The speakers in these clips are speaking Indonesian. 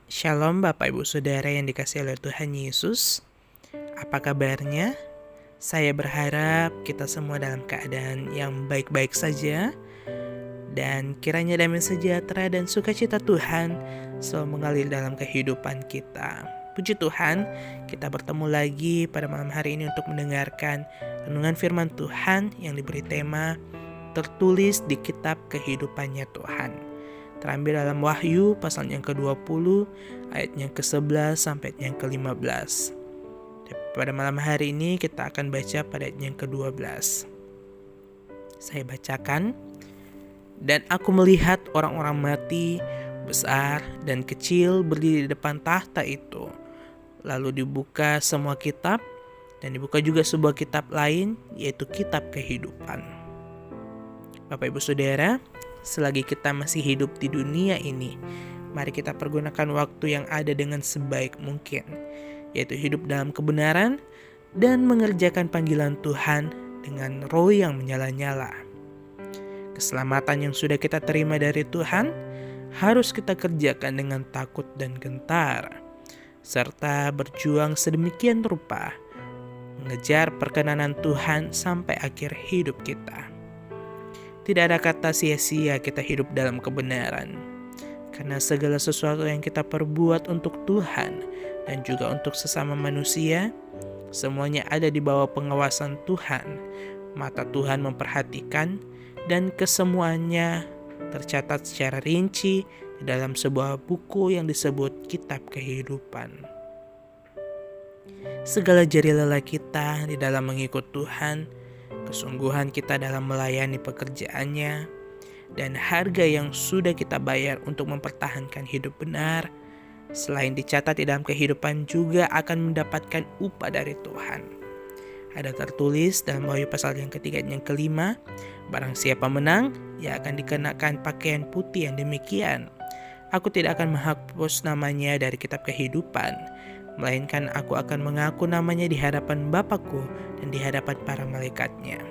Shalom Bapak Ibu Saudara yang dikasihi oleh Tuhan Yesus. Apa kabarnya? Saya berharap kita semua dalam keadaan yang baik-baik saja, dan kiranya damai sejahtera dan sukacita Tuhan selalu mengalir dalam kehidupan kita. Puji Tuhan, kita bertemu lagi pada malam hari ini untuk mendengarkan renungan firman Tuhan yang diberi tema tertulis di kitab kehidupannya Tuhan. Terambil dalam Wahyu pasal yang ke-20 ayat yang ke-11 sampai yang ke-15. Pada malam hari ini kita akan baca pada ayat yang ke-12. Saya bacakan. Dan aku melihat orang-orang mati besar dan kecil berdiri di depan tahta itu. Lalu dibuka semua kitab, dan dibuka juga sebuah kitab lain, yaitu kitab kehidupan. Bapak Ibu Saudara, selagi kita masih hidup di dunia ini, mari kita pergunakan waktu yang ada dengan sebaik mungkin, yaitu hidup dalam kebenaran dan mengerjakan panggilan Tuhan dengan roh yang menyala-nyala. Keselamatan yang sudah kita terima dari Tuhan harus kita kerjakan dengan takut dan gentar, serta berjuang sedemikian rupa mengejar perkenanan Tuhan sampai akhir hidup kita. Tidak ada kata sia-sia kita hidup dalam kebenaran, karena segala sesuatu yang kita perbuat untuk Tuhan dan juga untuk sesama manusia, semuanya ada di bawah pengawasan Tuhan. Mata Tuhan memperhatikan, dan kesemuanya tercatat secara rinci di dalam sebuah buku yang disebut Kitab Kehidupan. Segala jeri lelah kita di dalam mengikut Tuhan, kesungguhan kita dalam melayani pekerjaannya, dan harga yang sudah kita bayar untuk mempertahankan hidup benar, selain dicatat di dalam kehidupan juga akan mendapatkan upah dari Tuhan. Ada tertulis dalam Wahyu pasal yang ketiga dan yang kelima, barang siapa menang, ia akan dikenakan pakaian putih yang demikian. Aku tidak akan menghapus namanya dari kitab kehidupan, melainkan aku akan mengaku namanya di hadapan Bapakku dan di hadapan para malaikatnya.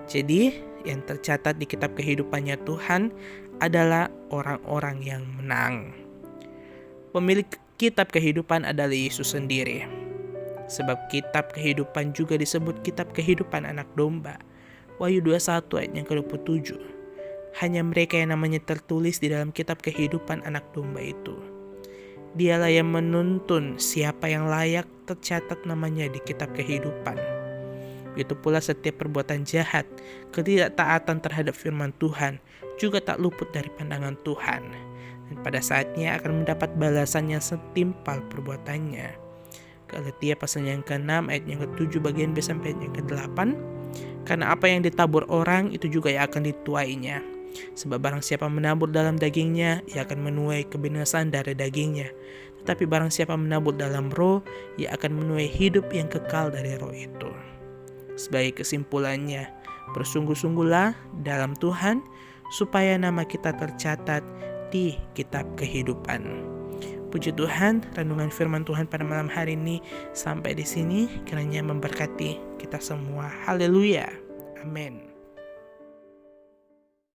Jadi, yang tercatat di kitab kehidupannya Tuhan adalah orang-orang yang menang. Pemilik kitab kehidupan adalah Yesus sendiri. Sebab kitab kehidupan juga disebut kitab kehidupan anak domba. Wahyu 21 ayat yang ke-27. Hanya mereka yang namanya tertulis di dalam kitab kehidupan anak domba itu. Dialah yang menuntun siapa yang layak tercatat namanya di kitab kehidupan. Begitu pula setiap perbuatan jahat, ketidaktaatan terhadap firman Tuhan juga tak luput dari pandangan Tuhan. Dan pada saatnya akan mendapat balasan yang setimpal perbuatannya. Galatia pasal yang ke-6 ayat yang ke-7 bagian B sampai yang ke-8. Karena apa yang ditabur orang itu juga yang akan dituainya. Sebab barang siapa menabur dalam dagingnya, ia akan menuai kebinasan dari dagingnya. Tetapi barang siapa menabur dalam roh, ia akan menuai hidup yang kekal dari roh itu. Sebagai kesimpulannya, bersungguh-sungguhlah dalam Tuhan, supaya nama kita tercatat di kitab kehidupan. Puji Tuhan, renungan firman Tuhan pada malam hari ini sampai di sini, kiranya memberkati kita semua. Haleluya. Amin.